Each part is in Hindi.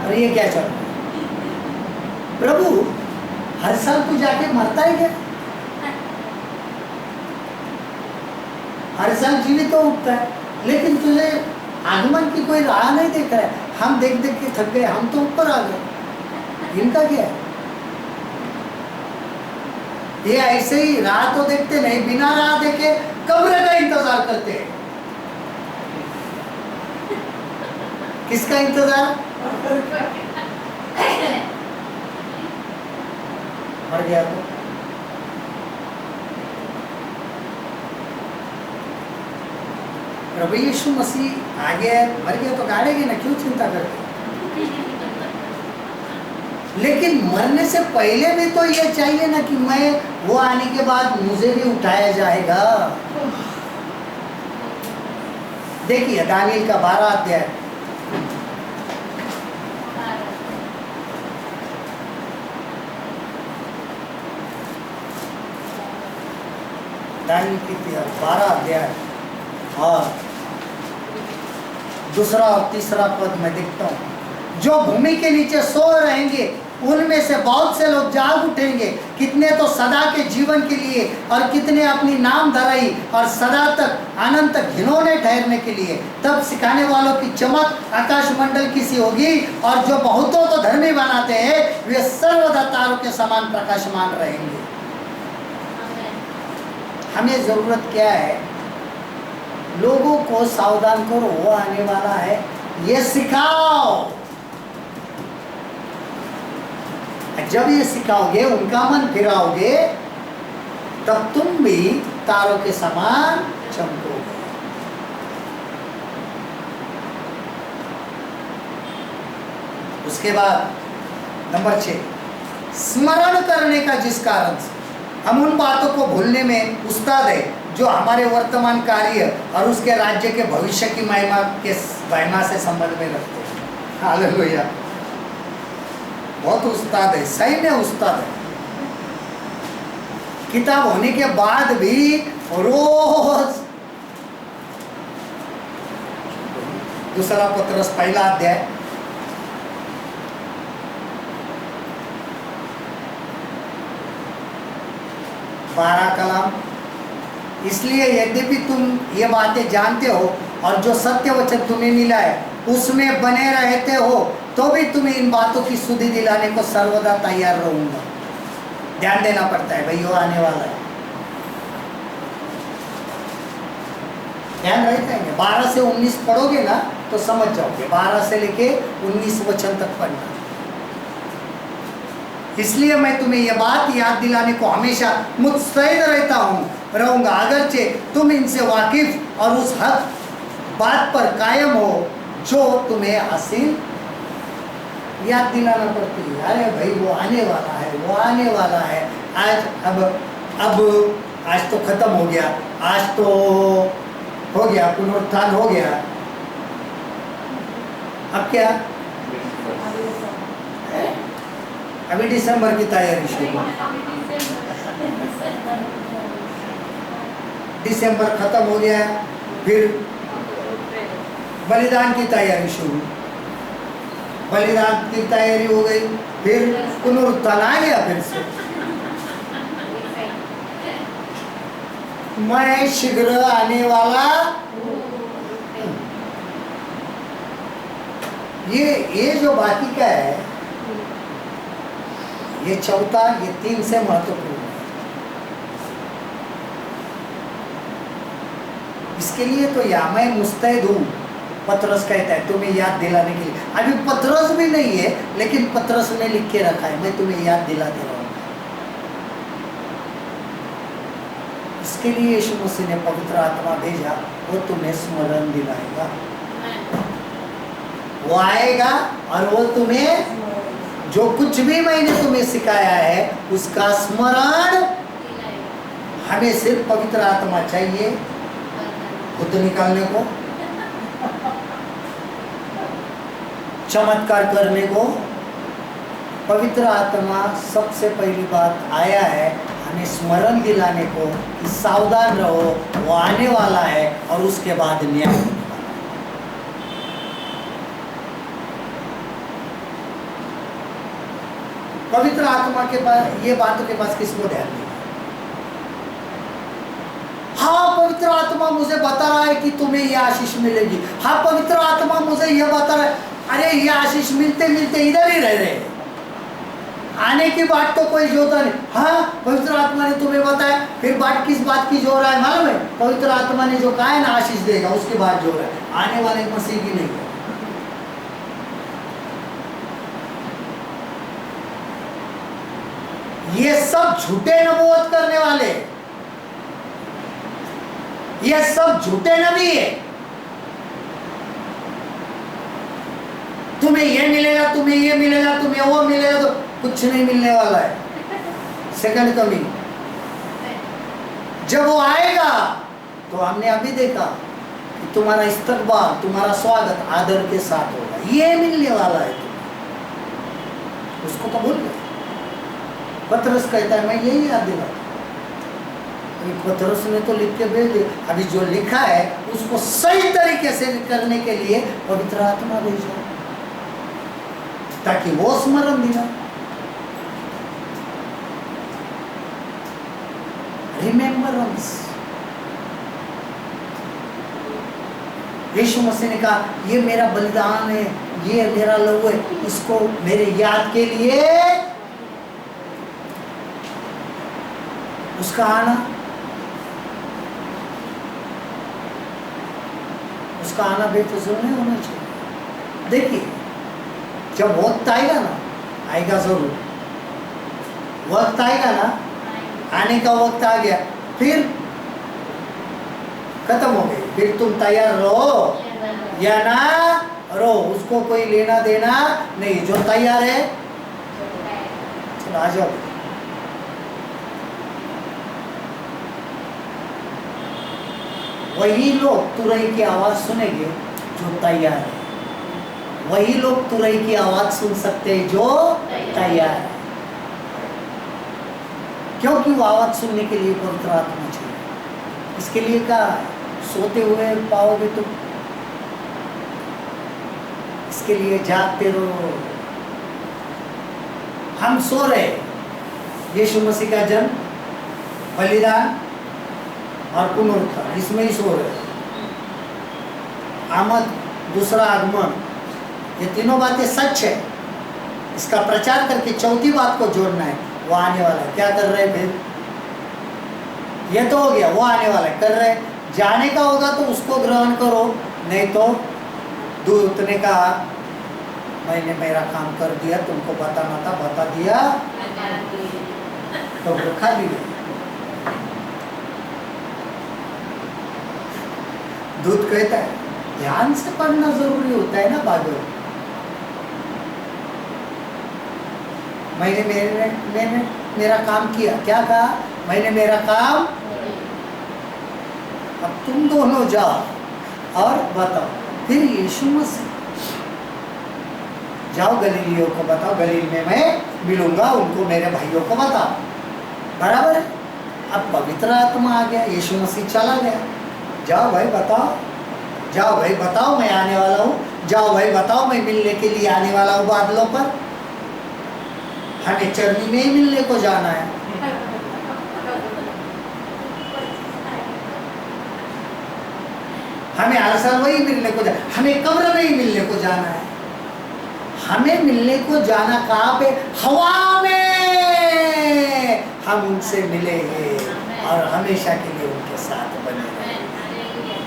और ये क्या चल रहा है? प्रभु हर साल तू जाके मरता है क्या? हर साल जीवित तो उठता है, लेकिन तुझे आगमन की कोई राह नहीं देख रहा है। हम देख देख के थक गए, हम तो ऊपर आ गए। इनका क्या है? ये ऐसे ही राह तो देखते नहीं, बिना राह देखे कब्र का इंतजार करते हैं। किसका इंतजार? मर गया तो प्रभु यीशु मसीह आ गया, मर गया तो गाड़ेंगे ना, क्यों चिंता करते? लेकिन मरने से पहले भी तो ये चाहिए ना कि मैं वो आने के बाद मुझे भी उठाया जाएगा। देखिए दानिएल का 12 अध्याय, दानिएल की 12 अध्याय और दूसरा और तीसरा पद में देखता हूँ। जो भूमि के नीचे सो रहेंगे उनमें से बहुत से लोग जाग उठेंगे, कितने तो सदा के जीवन के लिए और कितने अपनी नाम धराई और सदा तक अनंत तक घिनौने ठहरने के लिए। तब सिखाने वालों की चमक आकाश मंडल की सी होगी, और जो बहुतों को धर्मी बनाते हैं वे सर्वदा तारों के समान प्रकाशमान रहेंगे। हमें जरूरत क्या है? लोगों को सावधान करो, वो आने वाला है, ये सिखाओ। जब ये सिखाओगे, उनका मन फिराओगे, तब तुम भी तारों के समान चमकोगे। उसके बाद नंबर 6, स्मरण करने का, जिस कारण से हम उन बातों को भूलने में उस्ताद है जो हमारे वर्तमान कार्य और उसके राज्य के भविष्य की महिमा से संबंध में रखते हैं। हालेलुया, बहुत उस्ताद है, सही में उस्ताद है। किताब होने के बाद भी रोज दूसरा पत्रस पहला अध्याय, बारह कलाम। इसलिए यद्यपि तुम ये बातें जानते हो और जो सत्य वचन तुम्हें मिला है उसमें बने रहते हो, तो भी तुम्हें इन बातों की सुधि दिलाने को सर्वदा तैयार रहूंगा। ध्यान देना पड़ता है भाई, वो आने वाला है। ध्यान रहता है। 12 से 19 पढ़ोगे ना तो समझ जाओगे, 12 से लेके 19 वचन तक पढ़ना। इसलिए मैं तुम्हें यह बात याद दिलाने को हमेशा मुस्तैद रहूंगा, अगरचे तुम इनसे वाकिफ और उस हक बात पर कायम हो जो तुम्हें हासिल याद दिलाना पड़ती है। अरे भाई वो आने वाला है, वो आने वाला है। आज तो खत्म हो गया, आज तो हो गया, पुनरुत्थान हो गया। अब क्या? अभी दिसंबर की तैयारी शुरू। दिसंबर खत्म हो गया, फिर बलिदान की तैयारी शुरू। बलिदान की तैयारी हो गई, फिर पुनरुत्थान आ गया फिर से। मैं शीघ्र आने वाला। ये जो बाकी का है, ये चौथा, ये 3 से महत्वपूर्ण है। इसके लिए तो या मैं मुस्तैद हूँ, पत्रस कहता है तुम्हें याद दिलाने के लिए। अभी पत्रस भी नहीं है, लेकिन पत्रस ने लिख के रखा है, मैं तुम्हें याद दिला दे रहा हूँ। इसके लिए यीशु मसीह ने पवित्र आत्मा भेजा, वो तुम्हें स्मरण दिलाएगा। वो आएगा और वो तुम्हें जो कुछ भी मैंने तुम्हें सिखाया है उसका स्मरण। हमें सिर्फ पवित्र आत्मा चाहिए भूत निकालने को, चमत्कार करने को। पवित्र आत्मा सबसे पहली बात आया है हमें स्मरण दिलाने को कि सावधान रहो, वो आने वाला है और उसके बाद न्याय। पवित्र आत्मा के पास ये बातों के पास किसको ध्यान नहीं? हाँ, पवित्र आत्मा मुझे बता रहा है कि तुम्हें यह आशीष मिलेगी। हाँ, पवित्र आत्मा मुझे यह बता रहा है। अरे ये आशीष मिलते मिलते इधर ही रह रहे, आने की बात तो कोई जोता नहीं। हाँ, पवित्र आत्मा ने तुम्हें बताया, फिर बात किस बात की जोर है मालूम है? पवित्र आत्मा ने जो कहा है ना आशीष देगा, उसकी बात जोर है, आने वाले मसीह की नहीं है। ये सब झूठे नबूवत करने वाले, ये सब झूठे नबी है। तुम्हें ये मिलेगा, तुम्हें ये मिलेगा, तुम्हें वो मिलेगा, तो कुछ नहीं मिलने वाला है। सेकंड कमिंग जब वो आएगा तो हमने अभी देखा कि तुम्हारा इस्तकबाल, तुम्हारा स्वागत आदर के साथ होगा, ये मिलने वाला है तुम्हें। उसको तो भूल गए। पतरस कहता है मैं यही याद दिलाता। पतरस ने तो लिख के भेज दिया, अभी जो लिखा है उसको सही तरीके से करने के लिए पवित्र आत्मा भेजो, ताकि वो स्मरण दिला। रिमेम्बरेंस। यीशु मसीह ने कहा ये मेरा बलिदान है, ये मेरा लहू है, इसको मेरे याद के लिए उसका आना, उसका आना बेफिजूल नहीं होना चाहिए। देखिए जब वक्त आएगा ना, आएगा जरूर, वक्त आएगा ना, आने का वक्त आ गया, फिर खत्म हो गई। फिर तुम तैयार रहो या ना रहो, उसको कोई लेना देना नहीं। जो तैयार है चलो आ जाओ। वही लोग तुरई की आवाज सुनेंगे जो तैयार है, वही लोग तुरई की आवाज सुन सकते हैं जो तैयार है। क्योंकि वो आवाज सुनने के लिए पवित्र आत्मा चाहिए। इसके लिए कहा सोते हुए पाओगे तुम, इसके लिए जागते रहो। हम सो रहे, यीशु मसीह का जन्म, बलिदान और पुनरुत्थान, इसमें ही सो रहे। आमद, दूसरा आगमन, ये तीनों बातें सच है। इसका प्रचार करके चौथी बात को जोड़ना है, वो आने वाला है। क्या कर रहे फिर? ये तो हो गया, वो आने वाला है, कर रहे। जाने का होगा तो उसको ग्रहण करो, नहीं तो दूत ने कहा मैंने मेरा काम कर दिया, तुमको बताना था बता दिया, तो वो खा लिया। दूत कहता है ध्यान से पढ़ना जरूरी होता है ना बाइबल। मैंने मेरा काम किया। क्या कहा? मैंने मेरा काम। अब तुम दोनों जाओ और बताओ। फिर यीशु मसीह जाओ गलीलियों को बताओ, गलील में मैं मिलूंगा, उनको मेरे भाइयों को बताओ। बराबर है। अब पवित्र आत्मा आ गया, यीशु मसीह चला गया। जाओ भाई बताओ, जाओ भाई बताओ मैं आने वाला हूँ, जाओ भाई बताओ मैं मिलने के लिए आने वाला हूँ बादलों पर। हमें चरनी में ही मिलने को जाना है। हमें हर साल वही मिलने को जाना, हमें कब्र में ही मिलने को जाना है। हमें मिलने को जाना कहाँ पे? हवा में हम उनसे मिलेंगे और हमेशा के लिए उनके साथ बने रहेंगे।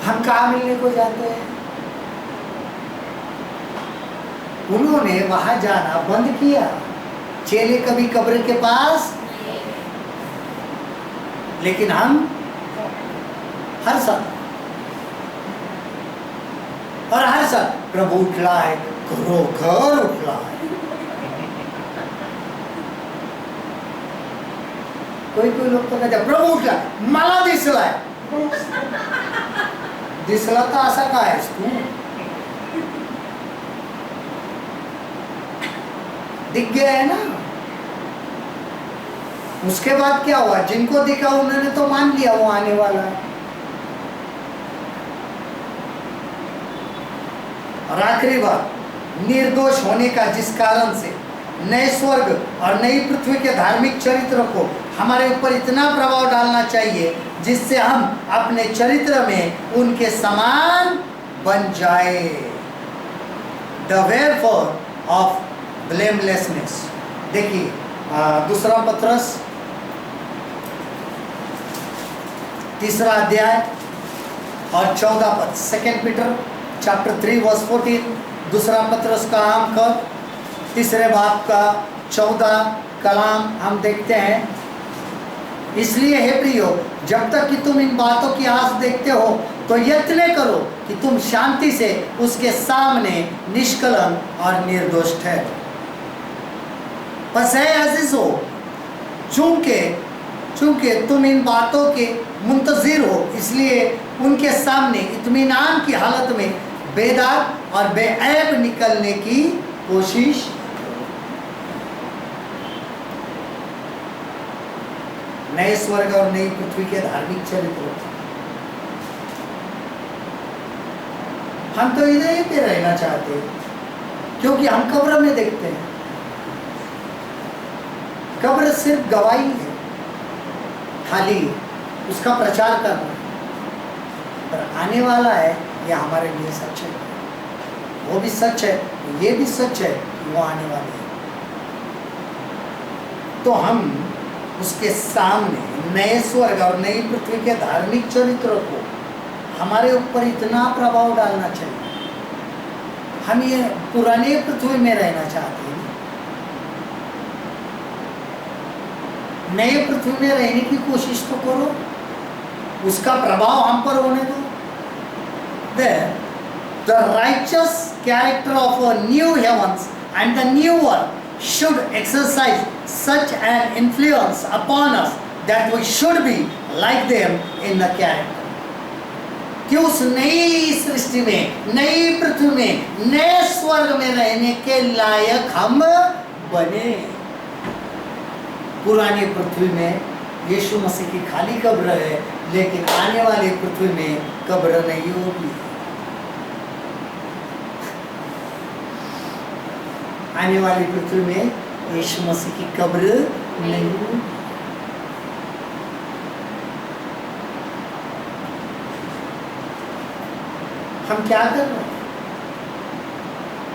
हम कहाँ मिलने को जाते हैं? उन्होंने वहां जाना बंद किया। चेले कभी कब्र के पास, लेकिन हम हर साल, और हर साल प्रभु उठला है, घरों घर उठला है। कोई कोई लोग तो कहते प्रभू उठला, मला दिसलाय। दिसला तर असा काय तू? दिख गया है ना। उसके बाद क्या हुआ? जिनको दिखा उन्होंने तो मान लिया वो आने वाला है। और आखिरी बात, निर्दोष होने का, जिस कारण से नए स्वर्ग और नई पृथ्वी के धार्मिक चरित्र को हमारे ऊपर इतना प्रभाव डालना चाहिए जिससे हम अपने चरित्र में उनके समान बन जाए। The wherefore of blamelessness. देखिए दूसरा पत्रस 3 अध्याय और 14 पद, 2 पीटर चैप्टर 3 वर्स 14, दूसरा पत्रस का आम कब 3 बाब का 14 कलाम हम देखते हैं। इसलिए हे प्रियो, जब तक कि तुम इन बातों की आस देखते हो तो यत्न करो कि तुम शांति से उसके सामने निष्कलंक और निर्दोष ठहरो। बस है अजीजो, चूंकि तुम इन बातों के मुंतजिर हो, इसलिए उनके सामने इत्मीनान की हालत में बेदाग और बेऐब निकलने की कोशिश करो। नए स्वर्ग और नई पृथ्वी के धार्मिक चरित्र, हम तो इधर पे रहना चाहते हैं क्योंकि हम कब्र में देखते हैं। कब्र सिर्फ गवाही है, खाली उसका प्रचार करना, पर आने वाला है यह हमारे लिए सच है। वो भी सच है, ये भी सच है, वो आने वाले है। तो हम उसके सामने नए स्वर्ग और नई पृथ्वी के धार्मिक चरित्रों को हमारे ऊपर इतना प्रभाव डालना चाहिए। हम ये पुराने पृथ्वी में रहना चाहते हैं, नए पृथ्वी में रहने की कोशिश तो करो, उसका प्रभाव हम पर होने दो। The righteous character of a new heavens and the new earth should exercise such an influence upon us that we should be like them in the character. कि उस नई सृष्टि में, नई पृथ्वी में, नए स्वर्ग में रहने के लायक हम बने। पुरानी पृथ्वी में यीशु मसीह की खाली कब्र है, लेकिन आने वाली पृथ्वी में कब्र नहीं होगी। आने वाली पृथ्वी में यीशु मसीह की कब्र नहीं होगी। हम क्या कर रहे हैं?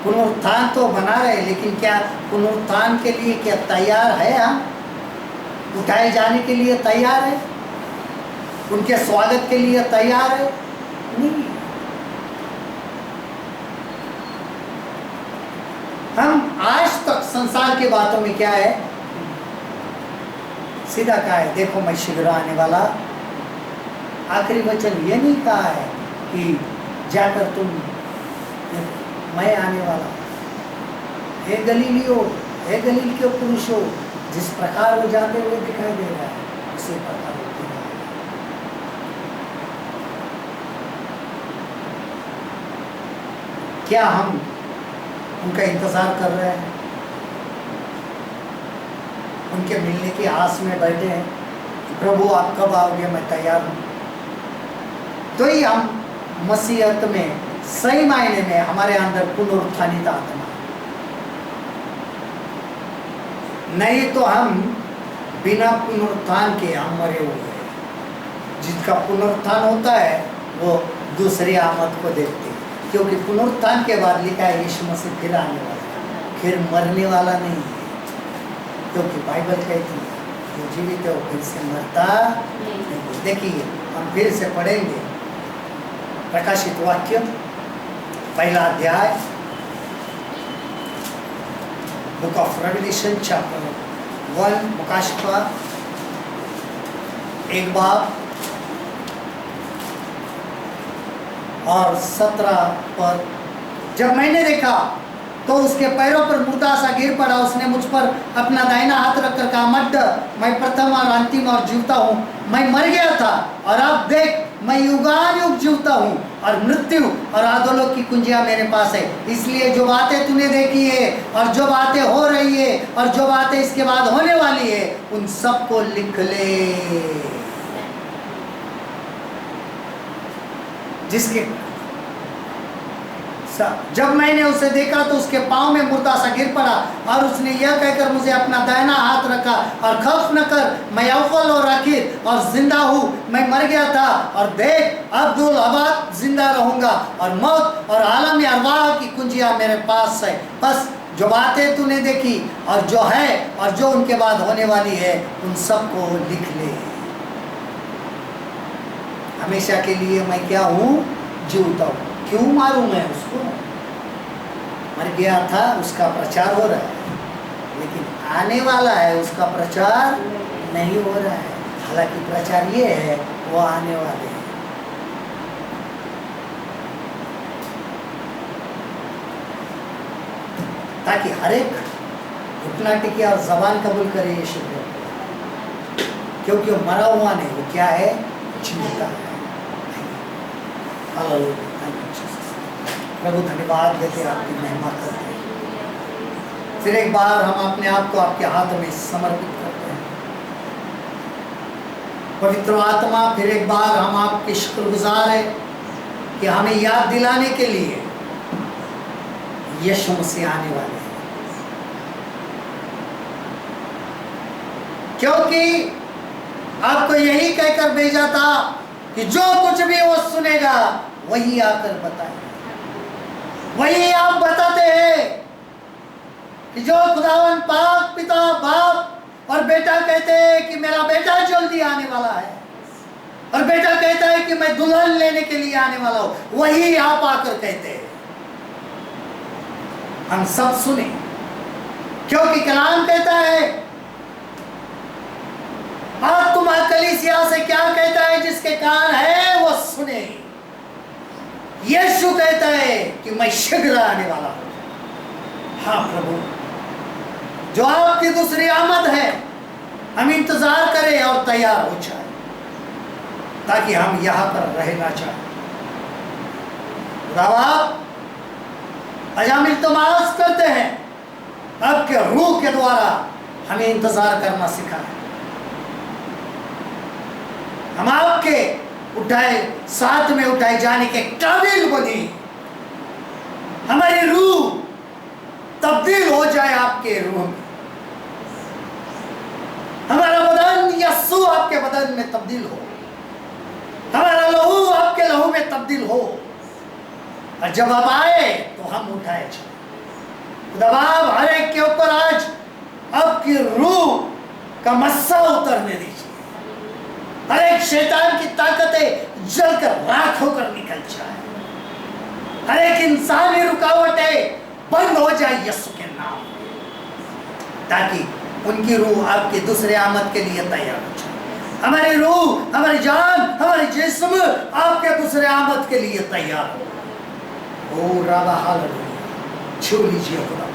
पुनरुत्थान तो बना रहे हैं, लेकिन क्या पुनरुत्थान के लिए क्या तैयार है? हम उठाए जाने के लिए तैयार है? उनके स्वागत के लिए तैयार है? नहीं। हम आज तक संसार की बातों में क्या है, सीधा कहा है, देखो मैं शीघ्र आने वाला। आखिरी वचन ये नहीं कहा है कि जाकर तुम, मैं आने वाला। हे गलीलियो, हे गलील के पुरुषों, जिस प्रकार वो जाते हुए दिखाई दे रहा है उसी प्रकार होती है। क्या हम उनका इंतजार कर रहे हैं? उनके मिलने की आस में बैठे हैं, प्रभु आप कब आओगे, मैं तैयार हूं। तो ही हम मसीहत में सही मायने में हमारे अंदर पुनरुत्थानित आत्मा, नहीं तो हम बिना पुनरुत्थान के हम मरे हुए हैं। जिसका पुनरुत्थान होता है वो दूसरी आमद को देखते हैं, क्योंकि पुनरुत्थान के बाद लिखा है यीशु मसीह फिर आने वाला है, फिर मरने वाला नहीं है। क्योंकि बाइबल कहती है जो जीवित है वो फिर से मरता नहीं। देखिए हम फिर से पढ़ेंगे प्रकाशित वाक्य 1 अध्याय, बुक ऑफ रेवलेशन चैप्टर 1, प्रकाशित 1 बाब और 17 पर। जब मैंने देखा तो उसके पैरों पर मुर्दा सा गिर पड़ा। उसने मुझ पर अपना दाहिना हाथ रखकर कहा, मत डर, मैं प्रथम और अंतिम और जीवता हूँ। मैं मर गया था और अब देख मैं युगानुयुग जीवता हूँ, और मृत्यु और अधोलोक की कुंजियां मेरे पास है। इसलिए जो बातें तूने देखी है और जो बातें हो रही है और जो बातें इसके बाद होने वाली है, उन सबको लिख ले। जब मैंने उसे देखा तो उसके पाँव में मुर्दा सा गिर पड़ा और उसने यह कहकर मुझे अपना दाहिना हाथ रखा और खौफ न कर, मैं अव्वल और आखिर और जिंदा हूँ। मैं मर गया था और देख अब्दुल अबाद जिंदा रहूंगा और मौत और आलम अरवाह की कुंजियाँ मेरे पास है। बस जो बातें तूने देखी और जो है और जो उनके बाद होने वाली है उन सबको लिख ले। हमेशा के लिए मैं क्या हूँ? जीवता हूँ। क्यों मारूं मैं उसको? मर गया था, उसका प्रचार हो रहा है, लेकिन आने वाला है उसका प्रचार नहीं हो रहा है। हालांकि प्रचार ये है वो आने वाले हैं। ताकि हर एक घुटना टिके और जबान कबूल करे यीशु को, क्योंकि वो मरा हुआ नहीं, वो क्या है? जीविता है। हालेलुया। प्रभु धन्यवाद देते, आपकी महिमा करते हैं। फिर एक बार हम अपने आप को आपके हाथ में समर्पित करते हैं। पवित्र आत्मा, फिर एक बार हम आपके शुक्रगुजार हैं कि हमें याद दिलाने के लिए यीशु मसीह आने वाले हैं, क्योंकि आपको यही कहकर भेजा था कि जो कुछ भी वो सुनेगा वही आकर बताएगा। वही आप बताते हैं कि जो खुदावन पाक पिता बाप और बेटा कहते हैं कि मेरा बेटा जल्दी आने वाला है, और बेटा कहता है कि मैं दुल्हन लेने के लिए आने वाला हूं, वही आप आकर कहते हैं। हम सब सुने, क्योंकि कलाम कहता है, आप तुम्हारे कलीसिया से क्या कहता है? जिसके कान है वो सुने। यीशु कहता है कि मैं शीघ्र आने वाला हूं। हाँ प्रभु, जो आपकी दूसरी आमद है, हम इंतजार करें और तैयार हो जाए, ताकि हम यहां पर रहना चाहें। खुदावा, आज हम इल्तिमास करते हैं आपके रूह के द्वारा हमें इंतजार करना सिखाएं। हम आपके उठाए साथ में उठाए जाने के काबिल बने, हमारी रूह तब्दील हो जाए आपके रूह में, हमारा बदन यीशु आपके बदन में तब्दील हो, हमारा लहू आपके लहू में तब्दील हो, और जब आप आए तो हम उठाए जाए। दबाव हर एक के ऊपर आज आपकी रूह का मस्सा उतरने दीजिए। हर एक शैतान की ताकतें जलकर राख होकर निकल जाए। हर एक इंसानी रुकावटें बंद हो जाए यीशु के नाम में, ताकि उनकी रूह आपके दूसरे आमद के लिए तैयार हो जाए। हमारी रूह, हमारी जान, हमारी जिस्म आपके दूसरे आमद के लिए तैयार हो। ओ रबा हालेलुया। छू लीजिए खुदा,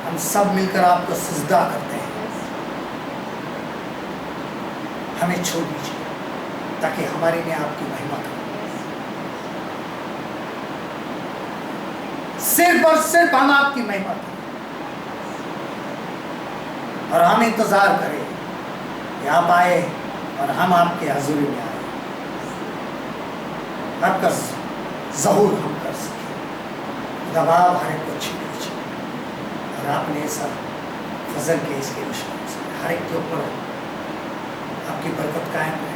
हम सब मिलकर आपको सजदा करते हैं। हमें छू लीजिए ताकि हमारे लिए आपकी महिमा करें। सिर्फ और सिर्फ हम आपकी महिमा करें, और हम इंतजार करें कि आप आए और हम आपके हजूरी में आए, आपका ज़हूर हम कर सकें। दबाव हर एक को छू लीजिए, और आपने ऐसा फजल के इसके विश्वास से हर एक के ऊपर आपकी बरकत कायम रहे।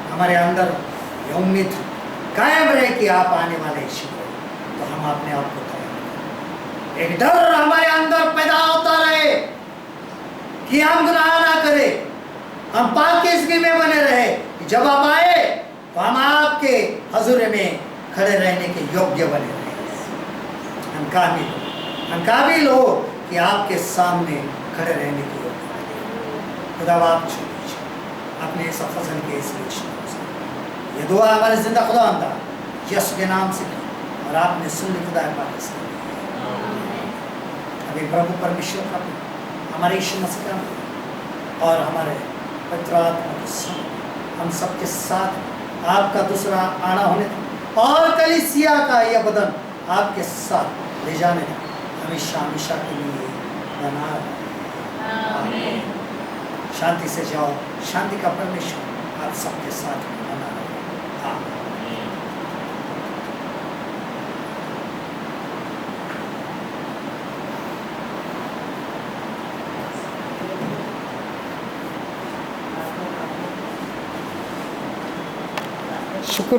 हमारे अंदर ये उम्मीद कायम रहे कि आप आने वाले यीशु हो, तो हम अपने आप को तैयार करें। एक डर हमारे अंदर पैदा होता रहे कि हम गुनाह ना करें, हम पाकीज़गी में बने रहे। जब आप आए तो हम आपके हजूर में खड़े रहने के योग्य बने रहे। हम काबिल हो कि आपके सामने खड़े रहने के योग्य। खुदा आप छू लीजिए अपने इस फजल के इस विषय। ये दुआ हमारे जिंदा खुदा अंदा यीशु के नाम से, और आपने सुन ली खुदा पाक से। अभी प्रभु परमेश्वर का, हमारे यीशु मसीह का और हमारे पवित्र आत्मा के संग हम सबके साथ आपका दूसरा आना होने था, और कलीसिया का यह बदन आपके साथ ले जाने का हमेशा हमेशा के लिए बना रहे। शांति से जाओ, शांति का परमेश्वर आप सबके साथ बना रहे। शुक्र